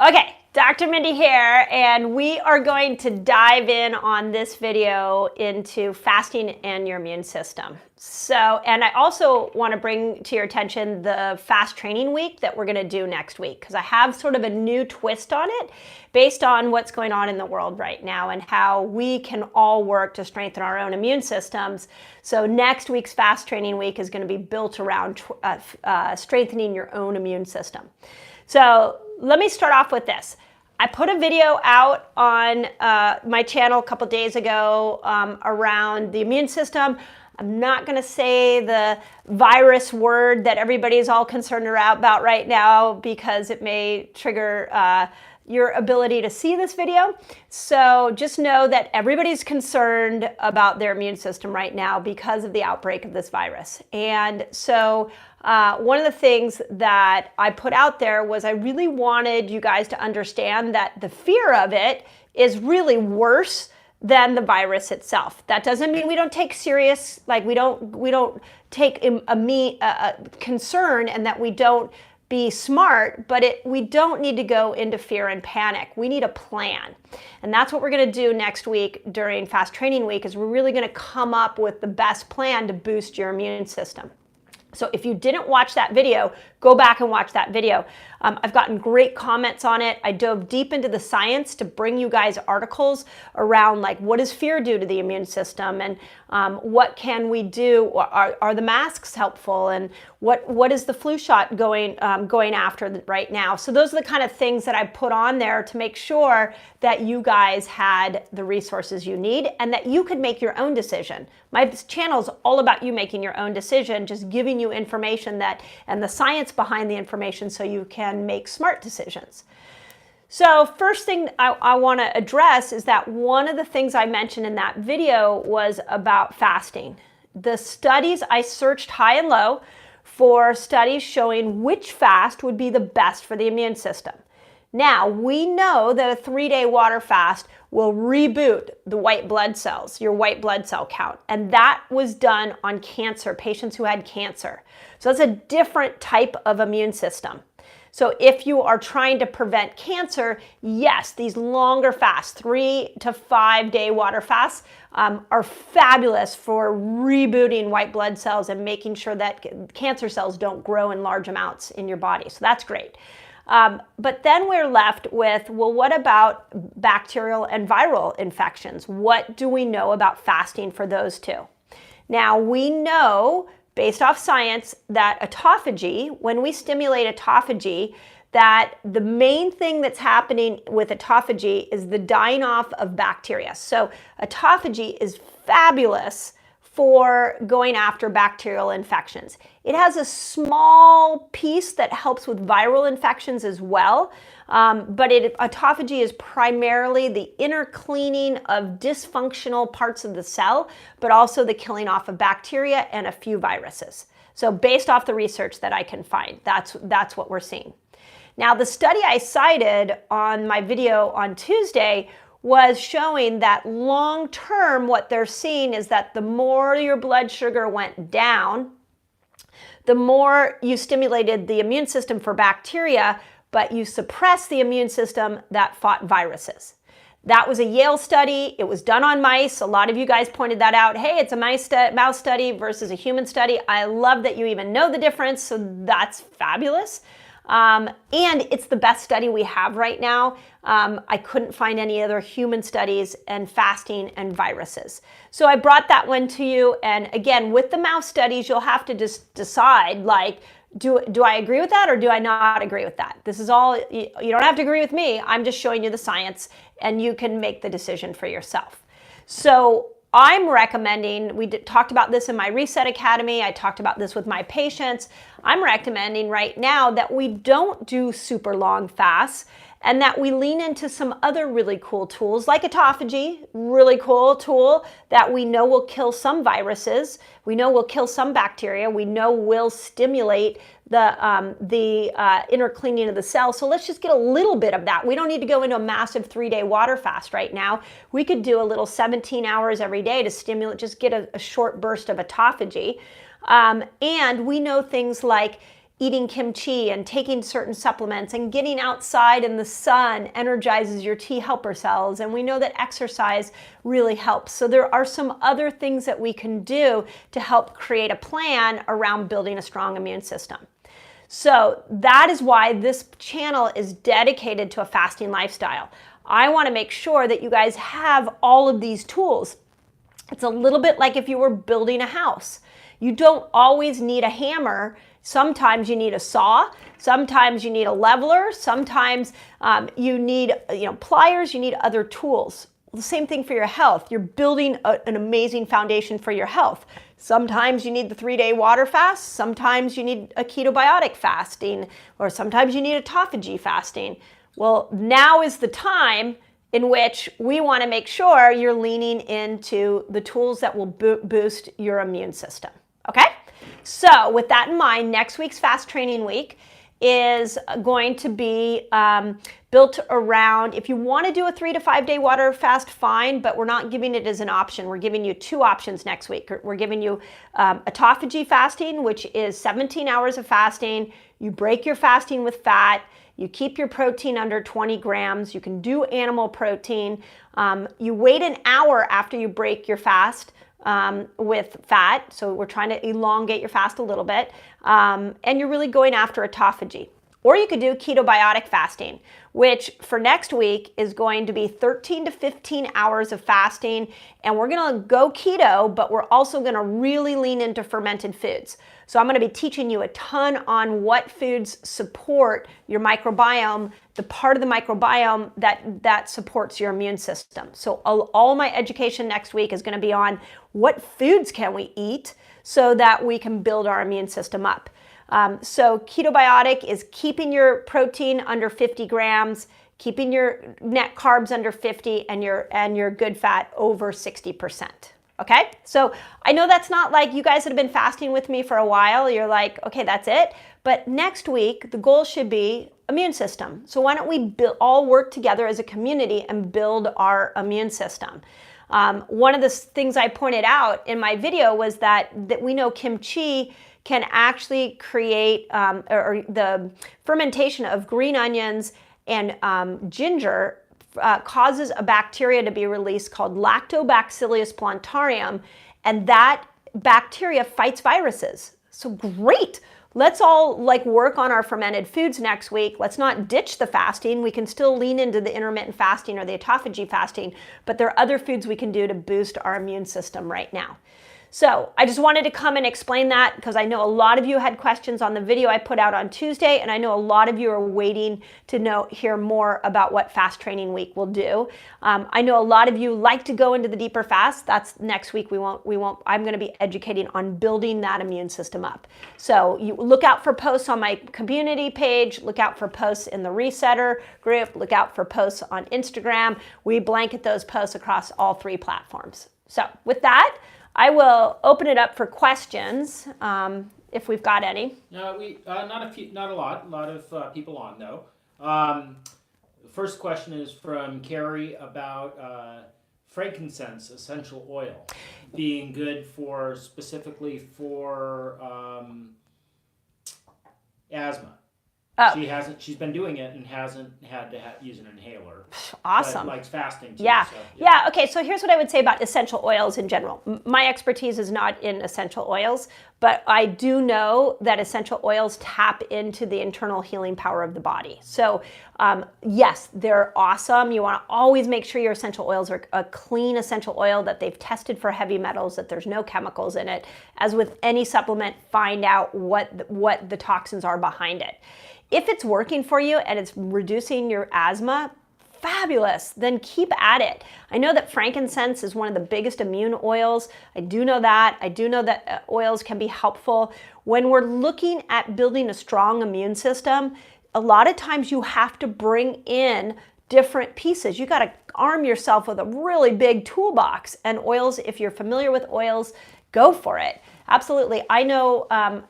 Okay, Dr. Mindy here, and we are going to dive in on this video into fasting and your immune system. And I also want to bring to your attention the fast training week that we're going to do next week, because I have sort of a new twist on it based on what's going on in the world right now and how we can all work to strengthen our own immune systems. So next week's fast training week is going to be built around strengthening your own immune system. So let me start off with this. I put a video out on my channel a couple days ago around the immune system. I'm not going to say the virus word that everybody's all concerned about right now because it may trigger your ability to see this video. So just know that everybody's concerned about their immune system right now because of the outbreak of this virus. And so one of the things that I put out there was I really wanted you guys to understand that the fear of it is really worse than the virus itself. That doesn't mean we don't take serious, like we don't take a concern and that we don't be smart, but we don't need to go into fear and panic. We need a plan. And that's what we're going to do next week during Fast Training Week, is we're really going to come up with the best plan to boost your immune system. So if you didn't watch that video, go back and watch that video. I've gotten great comments on it. I dove deep into the science to bring you guys articles around like what does fear do to the immune system, and what can we do? Are the masks helpful? And what is the flu shot going after right now? So those are the kind of things that I put on there to make sure that you guys had the resources you need and that you could make your own decision. My channel is all about you making your own decision, just giving you information and the science behind the information so you can make smart decisions. So first thing I want to address is that one of the things I mentioned in that video was about fasting. The studies, I searched high and low for studies showing which fast would be the best for the immune system. Now, we know that a 3-day water fast will reboot the white blood cells, your white blood cell count. And that was done on cancer, patients who had cancer. So that's a different type of immune system. So if you are trying to prevent cancer, yes, these longer fasts, 3 to 5 day water fasts, are fabulous for rebooting white blood cells and making sure that cancer cells don't grow in large amounts in your body. So that's great. But then we're left with, well, what about bacterial and viral infections? What do we know about fasting for those two? Now, we know, based off science, that autophagy, when we stimulate autophagy, that the main thing that's happening with autophagy is the dying off of bacteria. So autophagy is fabulous for going after bacterial infections. It has a small piece that helps with viral infections as well, but autophagy is primarily the inner cleaning of dysfunctional parts of the cell, but also the killing off of bacteria and a few viruses. So based off the research that I can find, that's what we're seeing. Now, the study I cited on my video on Tuesday was showing that long-term, what they're seeing is that the more your blood sugar went down, the more you stimulated the immune system for bacteria, but you suppressed the immune system that fought viruses. That was a Yale study. It was done on mice. A lot of you guys pointed that out. Hey, it's a mouse study versus a human study. I love that you even know the difference, so that's fabulous. And it's the best study we have right now. I couldn't find any other human studies and fasting and viruses. So I brought that one to you. And again, with the mouse studies, you'll have to just decide, like, do I agree with that or do I not agree with that? This is all, you don't have to agree with me. I'm just showing you the science and you can make the decision for yourself. So I'm recommending, we talked about this in my Reset Academy, I talked about this with my patients, I'm recommending right now that we don't do super long fasts and that we lean into some other really cool tools like autophagy, really cool tool that we know will kill some viruses, we know will kill some bacteria, we know will stimulate the inner cleaning of the cell. So let's just get a little bit of that. We don't need to go into a massive 3-day water fast right now. We could do a little 17 hours every day to stimulate, just get a short burst of autophagy. And we know things like eating kimchi and taking certain supplements and getting outside in the sun energizes your T helper cells. And we know that exercise really helps. So there are some other things that we can do to help create a plan around building a strong immune system. So that is why this channel is dedicated to a fasting lifestyle. I want to make sure that you guys have all of these tools. It's a little bit like if you were building a house. You don't always need a hammer. Sometimes you need a saw. Sometimes you need a leveler. Sometimes you need pliers. You need other tools. The same thing for your health. You're building an amazing foundation for your health. Sometimes you need the 3-day water fast. Sometimes you need a ketobiotic fasting, or sometimes you need autophagy fasting. Well, now is the time in which we want to make sure you're leaning into the tools that will boost your immune system. Okay? So with that in mind, next week's Fast Training Week is going to be built around, if you want to do a 3 to 5 day water fast, fine, but we're not giving it as an option. We're giving you 2 options next week. We're giving you autophagy fasting, which is 17 hours of fasting. You break your fasting with fat. You keep your protein under 20 grams. You can do animal protein. You wait an hour after you break your fast with fat. So we're trying to elongate your fast a little bit. And you're really going after autophagy. Or you could do ketobiotic fasting, which for next week is going to be 13 to 15 hours of fasting. And we're going to go keto, but we're also going to really lean into fermented foods. So I'm going to be teaching you a ton on what foods support your microbiome, the part of the microbiome that supports your immune system. So all my education next week is going to be on what foods can we eat so that we can build our immune system up. So ketobiotic is keeping your protein under 50 grams, keeping your net carbs under 50, and your good fat over 60%. Okay, so I know that's not like you guys that have been fasting with me for a while. You're like, okay, that's it. But next week, the goal should be immune system. So why don't we all work together as a community and build our immune system? One of the things I pointed out in my video was that we know kimchi can actually create, or the fermentation of green onions and ginger causes a bacteria to be released called Lactobacillus plantarium, and that bacteria fights viruses. So great. Let's all work on our fermented foods next week. Let's not ditch the fasting. We can still lean into the intermittent fasting or the autophagy fasting, but there are other foods we can do to boost our immune system right now. So I just wanted to come and explain that because I know a lot of you had questions on the video I put out on Tuesday, and I know a lot of you are waiting to hear more about what Fast Training Week will do. I know a lot of you like to go into the deeper fast. That's next week. I'm going to be educating on building that immune system up. So you look out for posts on my community page, look out for posts in the Resetter group, look out for posts on Instagram. We blanket those posts across all 3 platforms. So with that, I will open it up for questions, if we've got any. No, not a lot. A lot of people on though. The first question is from Carrie about frankincense essential oil being good specifically for asthma. Oh. She's been doing it and hasn't had to use an inhaler. Awesome. But likes fasting too. Yeah. So, yeah. Okay. So here's what I would say about essential oils in general. My expertise is not in essential oils, but I do know that essential oils tap into the internal healing power of the body. So yes, they're awesome. You want to always make sure your essential oils are a clean essential oil, that they've tested for heavy metals, that there's no chemicals in it. As with any supplement, find out what the toxins are behind it. If it's working for you and it's reducing your asthma, fabulous, then keep at it. I know that frankincense is one of the biggest immune oils. I do know that. I do know that oils can be helpful. When we're looking at building a strong immune system, a lot of times you have to bring in different pieces. You got to arm yourself with a really big toolbox, and oils, if you're familiar with oils, go for it. Absolutely. I know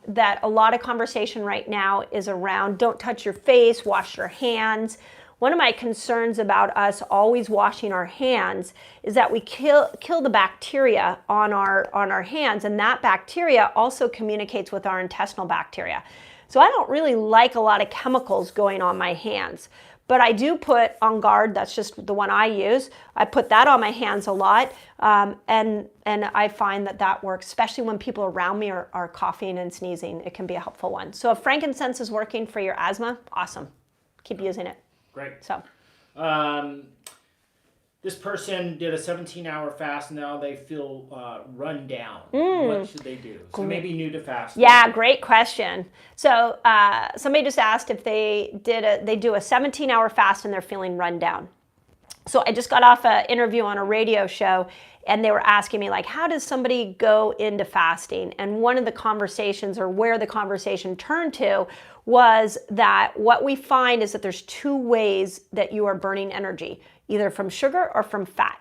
that a lot of conversation right now is around don't touch your face, wash your hands. One of my concerns about us always washing our hands is that we kill the bacteria on our hands, and that bacteria also communicates with our intestinal bacteria. So I don't really like a lot of chemicals going on my hands. But I do put On Guard, that's just the one I use. I put that on my hands a lot, and I find that works, especially when people around me are coughing and sneezing. It can be a helpful one. So if frankincense is working for your asthma, awesome. Keep using it. Great. So, this person did a 17-hour fast, and now they feel run down. What should they do? So maybe new to fasting. Yeah, great question. So somebody just asked if they do a 17-hour fast and they're feeling run down. So I just got off an interview on a radio show, and they were asking me, like, how does somebody go into fasting? And one of the conversations, or where the conversation turned to, was that what we find is that there's two ways that you are burning energy, either from sugar or from fat.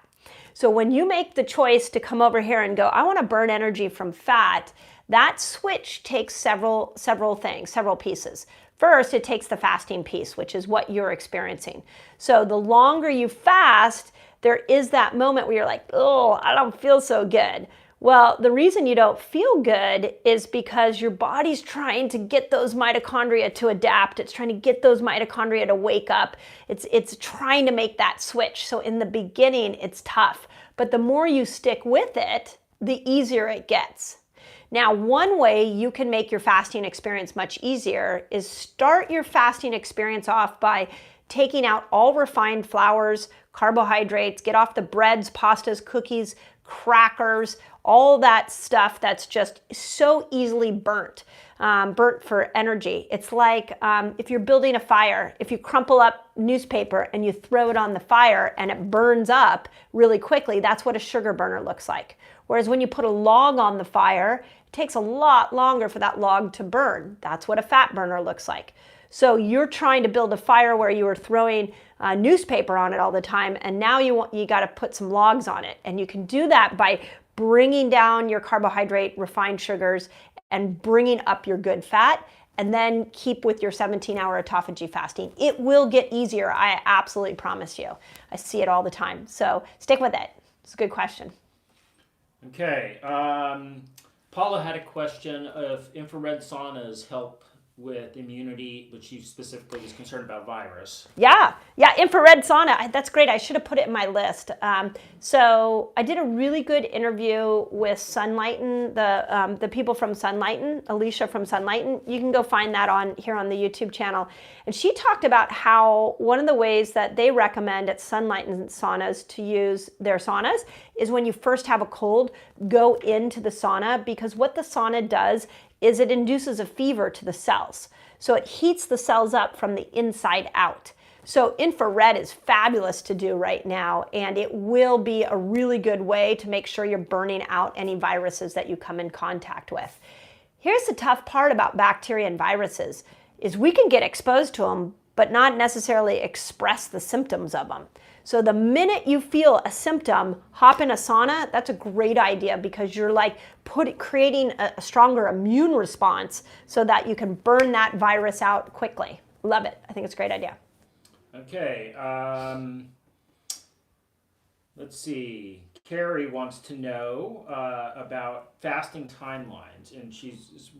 So when you make the choice to come over here and go, I want to burn energy from fat, that switch takes several things, several pieces. First, it takes the fasting piece, which is what you're experiencing. So the longer you fast, there is that moment where you're like, oh, I don't feel so good. Well, the reason you don't feel good is because your body's trying to get those mitochondria to adapt. It's trying to get those mitochondria to wake up. It's trying to make that switch. So in the beginning, it's tough. But the more you stick with it, the easier it gets. Now, one way you can make your fasting experience much easier is start your fasting experience off by taking out all refined flours, carbohydrates, get off the breads, pastas, cookies, crackers, all that stuff that's just so easily burnt for energy. It's like if you're building a fire, if you crumple up newspaper and you throw it on the fire and it burns up really quickly, that's what a sugar burner looks like. Whereas when you put a log on the fire, it takes a lot longer for that log to burn. That's what a fat burner looks like. So you're trying to build a fire where you were throwing newspaper on it all the time, and now you got to put some logs on it. And you can do that by bringing down your carbohydrate, refined sugars, and bringing up your good fat, and then keep with your 17-hour autophagy fasting. It will get easier, I absolutely promise you. I see it all the time. So stick with it. It's a good question. Okay. Paula had a question of infrared saunas help with immunity, but she specifically was concerned about virus. Yeah, infrared sauna. That's great. I should have put it in my list. So I did a really good interview with Sunlighten, the people from Sunlighten, Alicia from Sunlighten. You can go find that here on the YouTube channel. And she talked about how one of the ways that they recommend at Sunlighten saunas to use their saunas is when you first have a cold, go into the sauna, because what the sauna does is it induces a fever to the cells. So it heats the cells up from the inside out. So infrared is fabulous to do right now, and it will be a really good way to make sure you're burning out any viruses that you come in contact with. Here's the tough part about bacteria and viruses, is we can get exposed to them, but not necessarily express the symptoms of them. So the minute you feel a symptom, hop in a sauna. That's a great idea, because you're like creating a stronger immune response so that you can burn that virus out quickly. Love it. I think it's a great idea. Okay. Let's see. Carrie wants to know about fasting timelines, and she's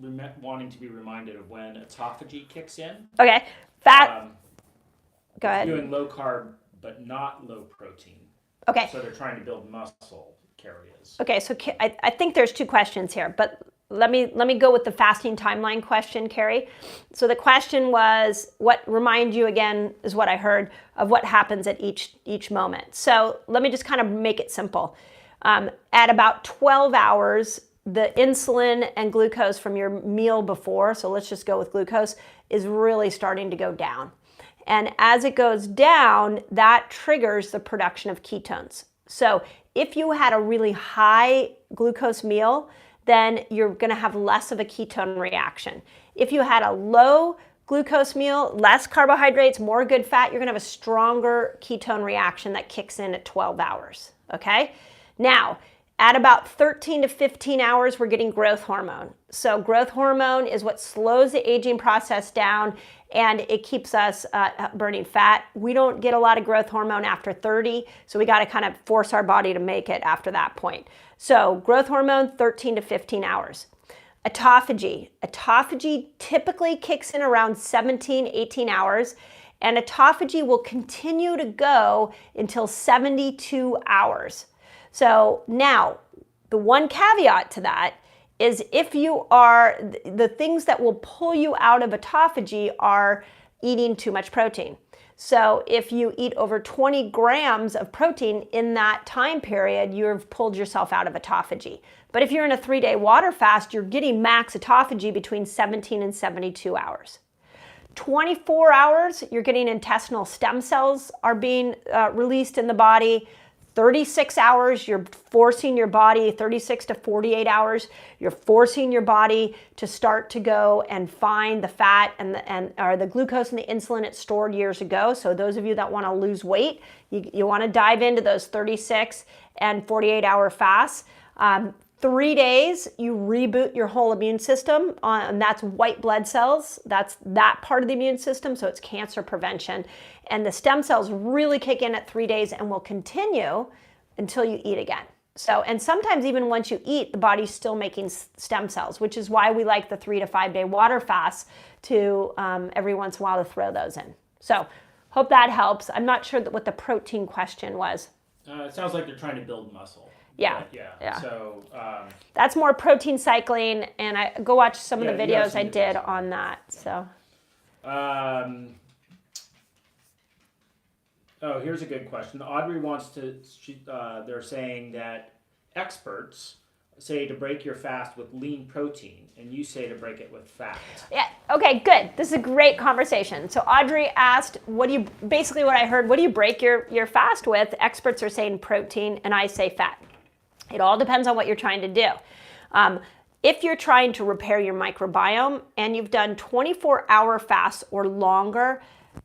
wanting to be reminded of when autophagy kicks in. Okay. Go ahead. Doing low carb, but not low protein. Okay. So they're trying to build muscle, Carrie is. Okay, so I think there's two questions here, but let me go with the fasting timeline question, Carrie. So the question was, remind you again, is what I heard, of what happens at each moment. So let me just kind of make it simple. At about 12 hours, the insulin and glucose from your meal before, so let's just go with glucose, is really starting to go down. And as it goes down, that triggers the production of ketones. So if you had a really high glucose meal, then you're going to have less of a ketone reaction. If you had a low glucose meal, less carbohydrates, more good fat, you're going to have a stronger ketone reaction that kicks in at 12 hours. Okay? Now, at about 13 to 15 hours, we're getting growth hormone. So growth hormone is what slows the aging process down, and it keeps us burning fat. We don't get a lot of growth hormone after 30, so we got to kind of force our body to make it after that point. So growth hormone, 13 to 15 hours. Autophagy. Autophagy typically kicks in around 17, 18 hours, and autophagy will continue to go until 72 hours. So now, the one caveat to that is if you are, the things that will pull you out of autophagy are eating too much protein. So if you eat over 20 grams of protein in that time period, you've pulled yourself out of autophagy. But if you're in a 3-day water fast, you're getting max autophagy between 17 and 72 hours. 24 hours, you're getting intestinal stem cells are being released in the body. 36 hours, you're forcing your body, 36 to 48 hours, you're forcing your body to start to go and find the fat or the glucose and the insulin it stored years ago. So those of you that want to lose weight, you want to dive into those 36 and 48 hour fasts. 3 days, you reboot your whole immune system, and that's white blood cells. That's that part of the immune system, so it's cancer prevention. And the stem cells really kick in at 3 days and will continue until you eat again. So, and sometimes even once you eat, the body's still making stem cells, which is why we like the 3 to 5 day water fasts to every once in a while to throw those in. So, hope that helps. I'm not sure what the protein question was. It sounds like they're trying to build muscle. Yeah. Yeah. So that's more protein cycling, and I go watch some of the videos I did videos on that. So. Oh, here's a good question. Audrey wants to. They're saying that experts say to break your fast with lean protein, and you say to break it with fat. Yeah. Okay. Good. This is a great conversation. So Audrey asked, basically what I heard, what do you break your fast with? Experts are saying protein, and I say fat. It all depends on what you're trying to do. If you're trying to repair your microbiome and you've done 24-hour fasts or longer,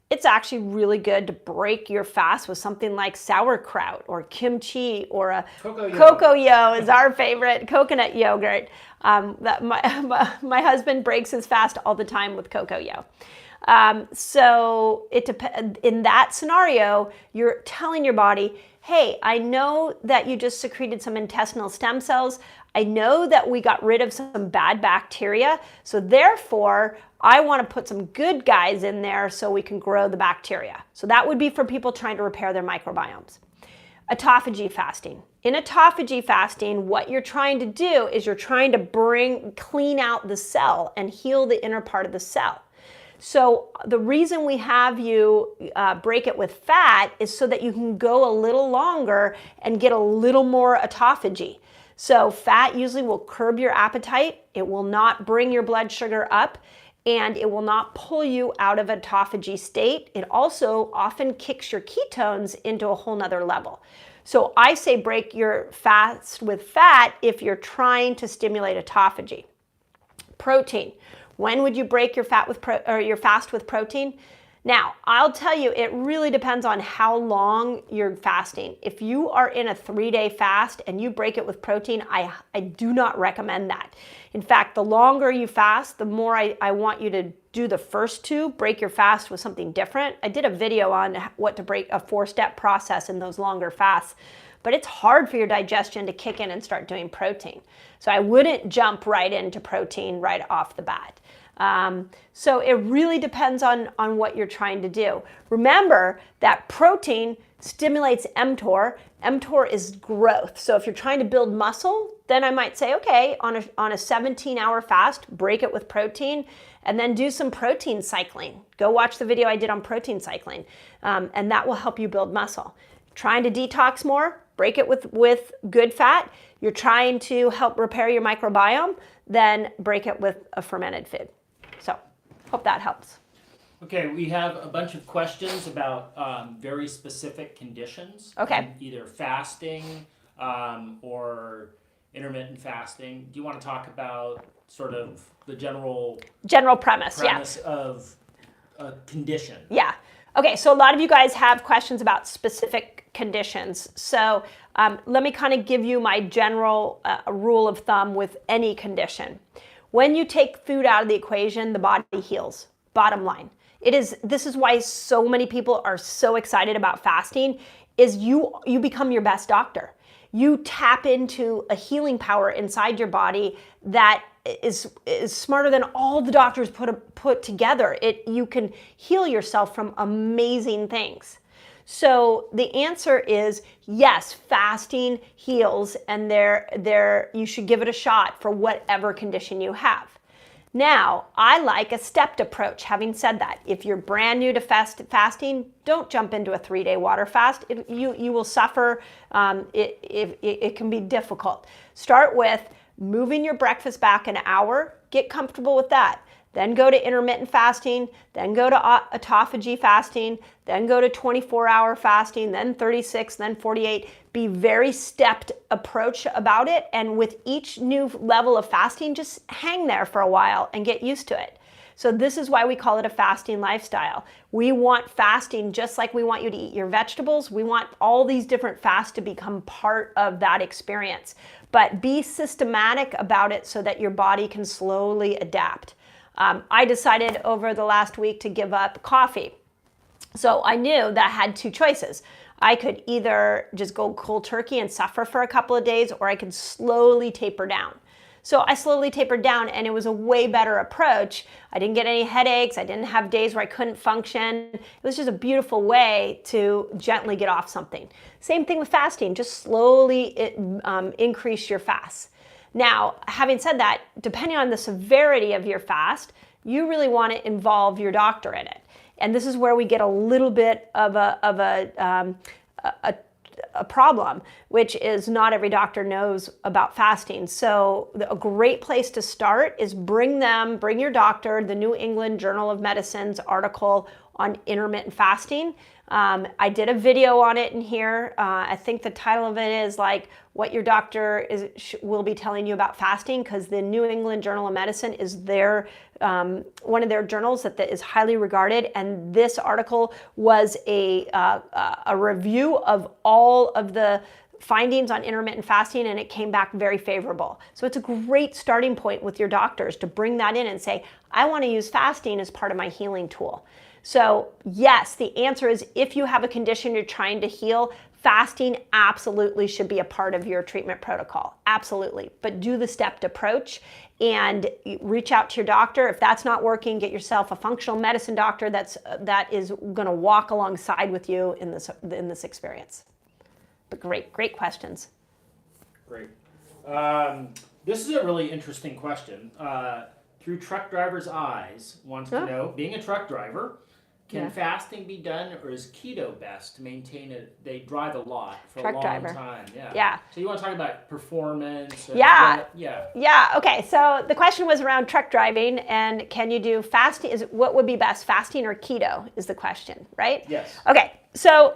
it's actually really good to break your fast with something like sauerkraut or kimchi or a Coco-Yo is our favorite, coconut yogurt. My husband breaks his fast all the time with Coco-Yo. So in that scenario, you're telling your body, hey, I know that you just secreted some intestinal stem cells. I know that we got rid of some bad bacteria. So therefore, I want to put some good guys in there so we can grow the bacteria. So that would be for people trying to repair their microbiomes. Autophagy fasting. In autophagy fasting, what you're trying to do is you're trying to clean out the cell and heal the inner part of the cell. So the reason we have you break it with fat is so that you can go a little longer and get a little more autophagy. So fat usually will curb your appetite, it will not bring your blood sugar up, and it will not pull you out of autophagy state. It also often kicks your ketones into a whole nother level. So I say break your fast with fat if you're trying to stimulate autophagy. Protein. When would you break your fast with protein? Now, I'll tell you, it really depends on how long you're fasting. If you are in a 3-day fast and you break it with protein, I do not recommend that. In fact, the longer you fast, the more I want you to do the first 2, break your fast with something different. I did a video on what to break, a 4-step process in those longer fasts, but it's hard for your digestion to kick in and start doing protein. So I wouldn't jump right into protein right off the bat. So it really depends on what you're trying to do. Remember that protein stimulates mTOR. mTOR is growth. So if you're trying to build muscle, then I might say, okay, on a 17-hour fast, break it with protein, and then do some protein cycling. Go watch the video I did on protein cycling, and that will help you build muscle. Trying to detox more, break it with good fat. You're trying to help repair your microbiome, then break it with a fermented food. So, hope that helps. Okay, we have a bunch of questions about very specific conditions. Okay. Either fasting or intermittent fasting. Do you want to talk about sort of the general premise of a condition? Yeah. Okay, so a lot of you guys have questions about specific conditions. So let me kind of give you my general rule of thumb with any condition. When you take food out of the equation, the body heals. Bottom line. This is why so many people are so excited about fasting, is you become your best doctor. You tap into a healing power inside your body that is smarter than all the doctors put together. You can heal yourself from amazing things. So the answer is yes, fasting heals, and you should give it a shot for whatever condition you have. Now, I like a stepped approach. Having said that, if you're brand new to fasting, don't jump into a 3-day water fast. You will suffer. It can be difficult. Start with moving your breakfast back an hour. Get comfortable with that. Then go to intermittent fasting, then go to autophagy fasting, then go to 24-hour fasting, then 36, then 48. Be very stepped approach about it. And with each new level of fasting, just hang there for a while and get used to it. So this is why we call it a fasting lifestyle. We want fasting just like we want you to eat your vegetables. We want all these different fasts to become part of that experience. But be systematic about it so that your body can slowly adapt. I decided over the last week to give up coffee. So I knew that I had two choices. I could either just go cold turkey and suffer for a couple of days, or I could slowly taper down. So I slowly tapered down, and it was a way better approach. I didn't get any headaches. I didn't have days where I couldn't function. It was just a beautiful way to gently get off something. Same thing with fasting. Just slowly increase your fast. Now, having said that, depending on the severity of your fast, you really want to involve your doctor in it. And this is where we get a little bit of a problem, which is not every doctor knows about fasting. So a great place to start is bring your doctor the New England Journal of Medicine's article on intermittent fasting. I did a video on it in here. I think the title of it is like what your doctor will be telling you about fasting, because the New England Journal of Medicine is one of their journals that is highly regarded. And this article was a review of all of the findings on intermittent fasting, and it came back very favorable. So it's a great starting point with your doctors to bring that in and say, I want to use fasting as part of my healing tool. So yes, the answer is if you have a condition you're trying to heal, fasting absolutely should be a part of your treatment protocol. Absolutely. But do the stepped approach and reach out to your doctor. If that's not working, get yourself a functional medicine doctor that is going to walk alongside with you in this experience. But great questions. Great. This is a really interesting question. Through truck driver's eyes, wants to know, being a truck driver, can fasting be done, or is keto best to maintain it? They drive a lot for a long time. Yeah. So you want to talk about performance? Yeah. Okay. So the question was around truck driving, and can you do fasting? What would be best, fasting or keto? Is the question, right? Yes. Okay. So,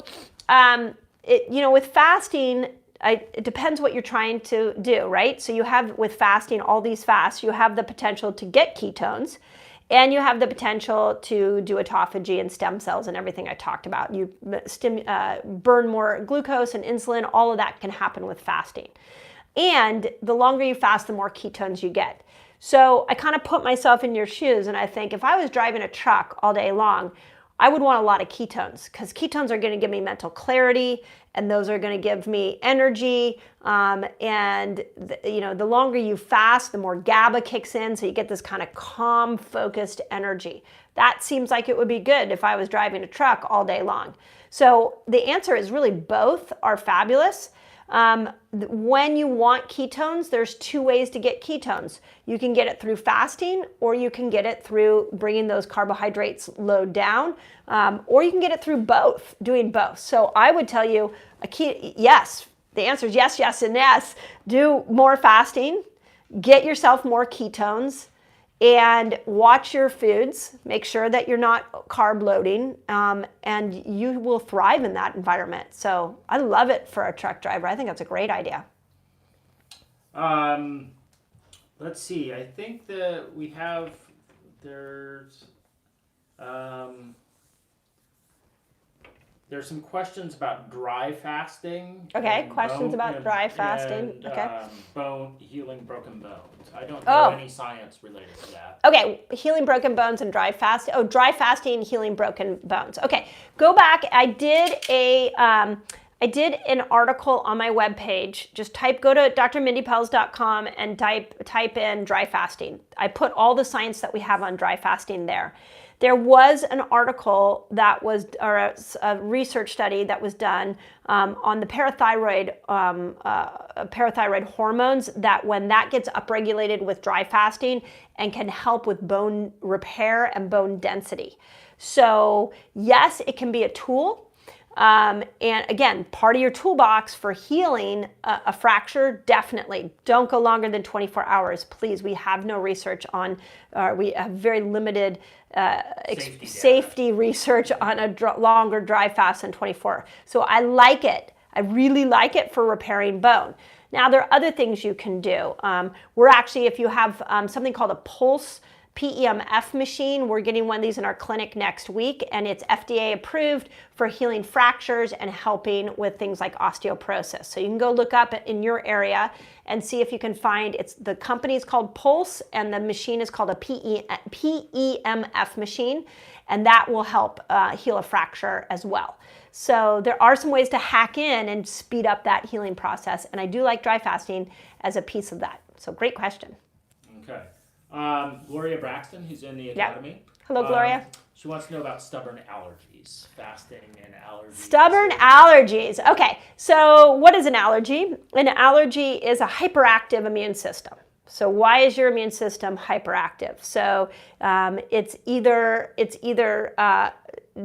with fasting, it depends what you're trying to do, right? So you have with fasting, all these fasts, you have the potential to get ketones. And you have the potential to do autophagy and stem cells and everything I talked about. You burn more glucose and insulin. All of that can happen with fasting. And the longer you fast, the more ketones you get. So I kind of put myself in your shoes, and I think if I was driving a truck all day long, I would want a lot of ketones, because ketones are going to give me mental clarity, and those are going to give me energy. The longer you fast, the more GABA kicks in, so you get this kind of calm, focused energy. That seems like it would be good if I was driving a truck all day long. So the answer is really both are fabulous. When you want ketones, there's two ways to get ketones. You can get it through fasting, or you can get it through bringing those carbohydrates load down, or you can get it through doing both. So I would tell you, yes, the answer is yes, yes, and yes. Do more fasting, get yourself more ketones, and watch your foods. Make sure that you're not carb loading, and you will thrive in that environment. So I love it for a truck driver. I think that's a great idea. Let's see. I think that we have, there's some questions about dry fasting. Okay, questions about dry fasting. And, okay. Healing broken bones. I don't know any science related to that. Okay, healing broken bones and dry fasting. Oh, dry fasting, healing broken bones. Okay, go back. I did I did an article on my webpage. Just go to drmindypelz.com and type in dry fasting. I put all the science that we have on dry fasting there. There was an article that was, or a research study that was done on the parathyroid hormones, that when that gets upregulated with dry fasting and can help with bone repair and bone density. So yes, it can be a tool. And again, part of your toolbox for healing a fracture, definitely. Don't go longer than 24 hours, please. We have no research on, we have very limited safety research on a longer dry fast than 24. So I like it. I really like it for repairing bone. Now, there are other things you can do. We're actually, if you have something called a Pulse PEMF machine, we're getting one of these in our clinic next week, and it's FDA approved for healing fractures and helping with things like osteoporosis. So you can go look up in your area and see if you can find, the company is called Pulse and the machine is called a PEMF machine, and that will help heal a fracture as well. So there are some ways to hack in and speed up that healing process, and I do like dry fasting as a piece of that. So great question. Okay. Gloria Braxton, who's in the academy. Yep. Hello, Gloria. She wants to know about stubborn allergies, fasting and allergies. Stubborn allergies. Okay, so what is an allergy? An allergy is a hyperactive immune system. So why is your immune system hyperactive? So it's either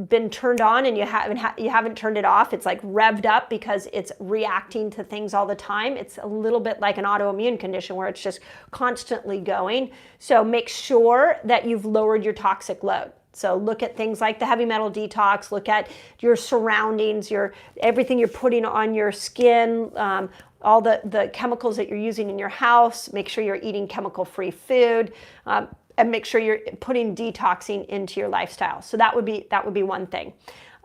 been turned on and you haven't turned it off. It's like revved up because it's reacting to things all the time. It's a little bit like an autoimmune condition where it's just constantly going. So make sure that you've lowered your toxic load. So look at things like the heavy metal detox, look at your surroundings, everything you're putting on your skin, all the chemicals that you're using in your house. Make sure you're eating chemical-free food. And make sure you're putting detoxing into your lifestyle. So that would be one thing.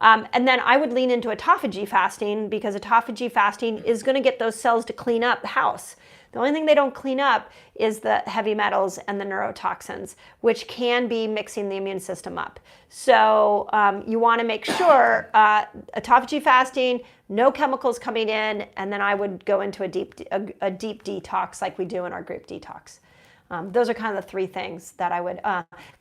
And then I would lean into autophagy fasting, because autophagy fasting is going to get those cells to clean up the house. The only thing they don't clean up is the heavy metals and the neurotoxins, which can be mixing the immune system up. So you want to make sure autophagy fasting, no chemicals coming in, and then I would go into a deep detox like we do in our group detox. Those are kind of the three things that I would.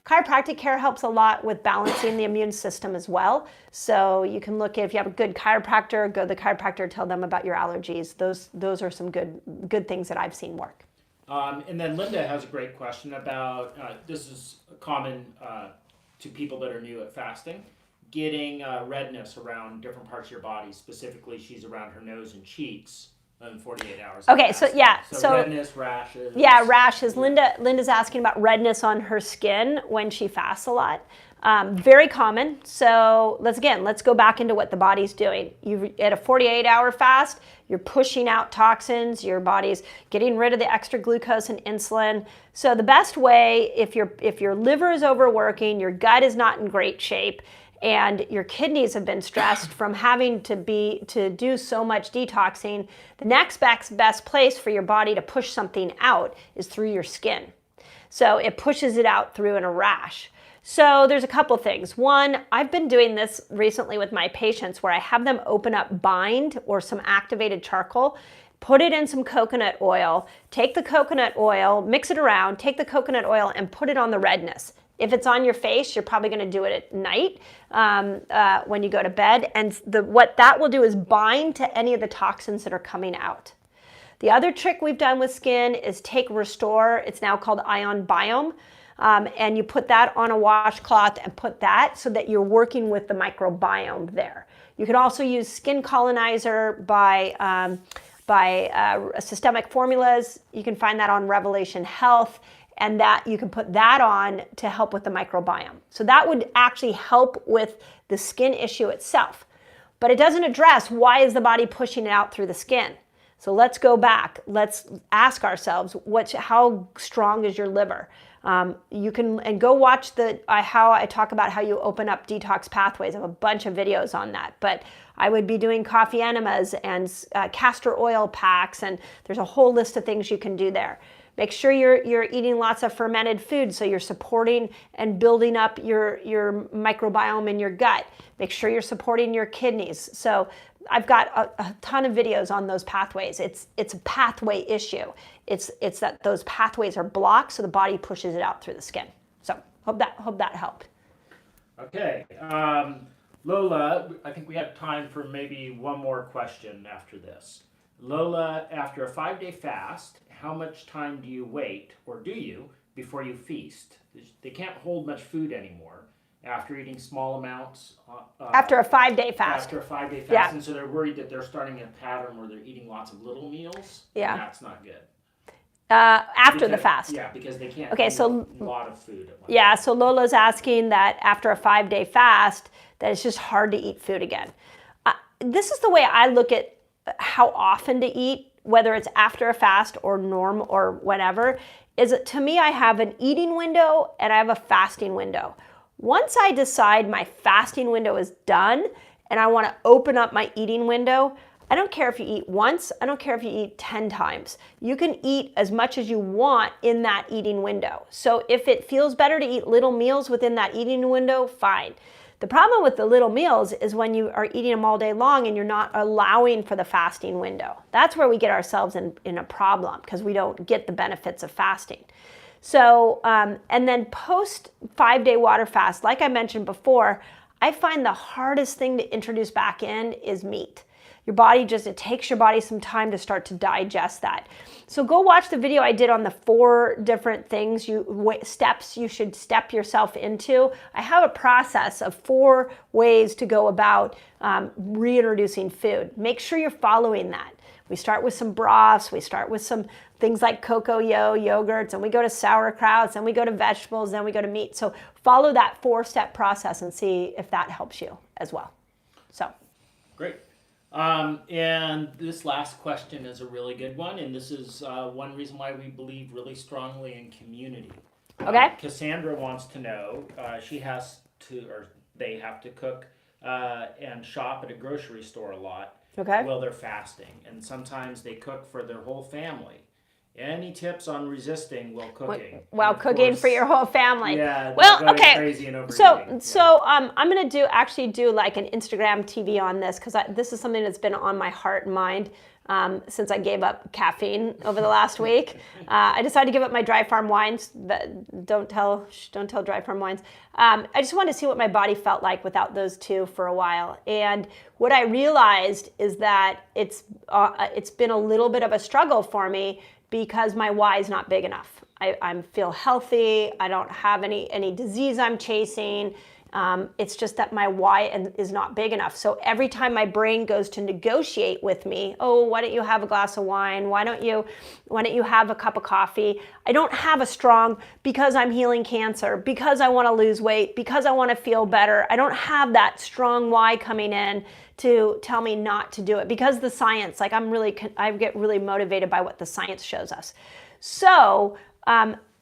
Chiropractic care helps a lot with balancing the immune system as well. So you can look if you have a good chiropractor, go to the chiropractor, tell them about your allergies. Those are some good things that I've seen work. And then Linda has a great question about, this is common to people that are new at fasting, getting redness around different parts of your body. Specifically, she's around her nose and cheeks. In 48 hours. Okay, so yeah, so redness, rashes. Yeah, rashes. Linda's asking about redness on her skin when she fasts a lot. Very common. So let's go back into what the body's doing. At a 48-hour fast, you're pushing out toxins. Your body's getting rid of the extra glucose and insulin. So the best way, if your liver is overworking, your gut is not in great shape, and your kidneys have been stressed from having to do so much detoxing, the next best place for your body to push something out is through your skin. So it pushes it out through in a rash. So there's a couple things. One, I've been doing this recently with my patients where I have them open up Bind or some activated charcoal, put it in some coconut oil, take the coconut oil, mix it around, take the coconut oil and put it on the redness. If it's on your face, you're probably going to do it at night when you go to bed. And what that will do is bind to any of the toxins that are coming out. The other trick we've done with skin is take Restore. It's now called Ion Biome. And you put that on a washcloth and put that so that you're working with the microbiome there. You can also use Skin Colonizer by Systemic Formulas. You can find that on Revelation Health. And that you can put that on to help with the microbiome. So that would actually help with the skin issue itself. But it doesn't address why is the body pushing it out through the skin. So let's go back. Let's ask ourselves, how strong is your liver? You can go watch how I talk about how you open up detox pathways. I have a bunch of videos on that. But I would be doing coffee enemas and castor oil packs, and there's a whole list of things you can do there. Make sure you're eating lots of fermented food so you're supporting and building up your microbiome in your gut. Make sure you're supporting your kidneys. So I've got a ton of videos on those pathways. It's a pathway issue. It's that those pathways are blocked, so the body pushes it out through the skin. So hope that helped. Okay, Lola, I think we have time for maybe one more question after this. Lola, after a 5-day fast, how much time do you wait, or do you, before you feast? They can't hold much food anymore after eating small amounts. After a 5-day fast. After a 5-day fast, Yeah. and so they're worried that they're starting a pattern where they're eating lots of little meals. Yeah. And that's not good. After the fast. Yeah, because they can't Okay, eat so a lot of food at once. yeah, so Lola's asking that after a 5-day fast, that it's just hard to eat food again. This is the way I look at how often to eat, whether it's after a fast or normal or whatever, is that to me I have an eating window and I have a fasting window. Once I decide my fasting window is done and I want to open up my eating window, I don't care if you eat once, I don't care if you eat 10 times. You can eat as much as you want in that eating window. So if it feels better to eat little meals within that eating window, fine. The problem with the little meals is when you are eating them all day long and you're not allowing for the fasting window. That's where we get ourselves in a problem because we don't get the benefits of fasting. So, and then post 5-day water fast, like I mentioned before, I find the hardest thing to introduce back in is meat. Your body it takes your body some time to start to digest that. So go watch the video I did on the 4 different things, steps you should step yourself into. I have a process of 4 ways to go about reintroducing food. Make sure you're following that. We start with some broths, we start with some things like cocoa yogurts, and we go to sauerkrauts, and we go to vegetables, then we go to meat. So follow that 4-step process and see if that helps you as well. So. Great. And this last question is a really good one, and this is one reason why we believe really strongly in community. Okay. Cassandra wants to know, they have to cook and shop at a grocery store a lot while they're fasting, and sometimes they cook for their whole family. Any tips on resisting while cooking? While cooking for your whole family. Yeah. Well, okay. Crazy and overeating. So I'm going to actually do like an Instagram TV on this because this is something that's been on my heart and mind since I gave up caffeine over the last week. I decided to give up my Dry Farm wines. Don't tell Dry Farm wines. I just wanted to see what my body felt like without those 2 for a while. And what I realized is that it's been a little bit of a struggle for me because my why is not big enough. I feel healthy. I don't have any disease I'm chasing. It's just that my why is not big enough. So every time my brain goes to negotiate with me, oh, why don't you have a glass of wine? Why don't you have a cup of coffee? I don't have a strong, because I'm healing cancer, because I want to lose weight, because I want to feel better. I don't have that strong why coming in to tell me not to do it because the science, like I get really motivated by what the science shows us. So,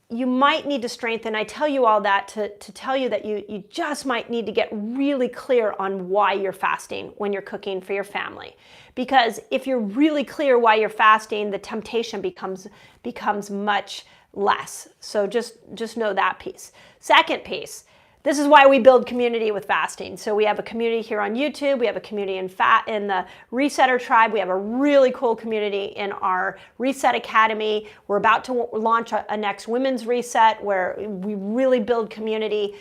you might need to strengthen. I tell you all that to tell you that you just might need to get really clear on why you're fasting when you're cooking for your family. Because if you're really clear why you're fasting, the temptation becomes much less. So just know that piece. Second piece, this is why we build community with fasting. So we have a community here on YouTube. We have a community in the Resetter Tribe. We have a really cool community in our Reset Academy. We're about to launch a next Women's Reset where we really build community.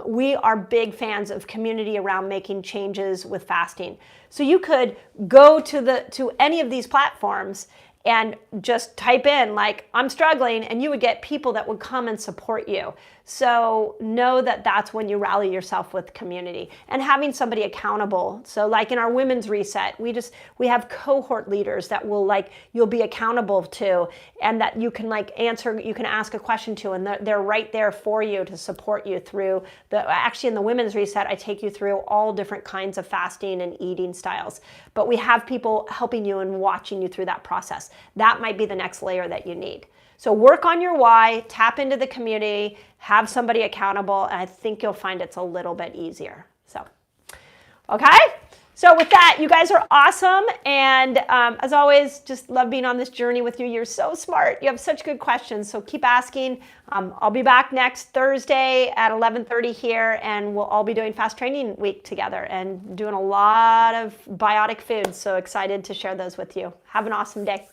We are big fans of community around making changes with fasting. So you could go to any of these platforms and just type in like, I'm struggling, and you would get people that would come and support you. So know that that's when you rally yourself with community and having somebody accountable. So like in our Women's Reset, we have cohort leaders that you'll be accountable to, and that you can you can ask a question to, and they're right there for you to support you through actually in the Women's Reset, I take you through all different kinds of fasting and eating styles, but we have people helping you and watching you through that process. That might be the next layer that you need. So work on your why, tap into the community, have somebody accountable, and I think you'll find it's a little bit easier. So, okay? So with that, you guys are awesome. And as always, just love being on this journey with you. You're so smart. You have such good questions. So keep asking. I'll be back next Thursday at 11:30 here, and we'll all be doing Fast Training Week together and doing a lot of biotic foods. So excited to share those with you. Have an awesome day.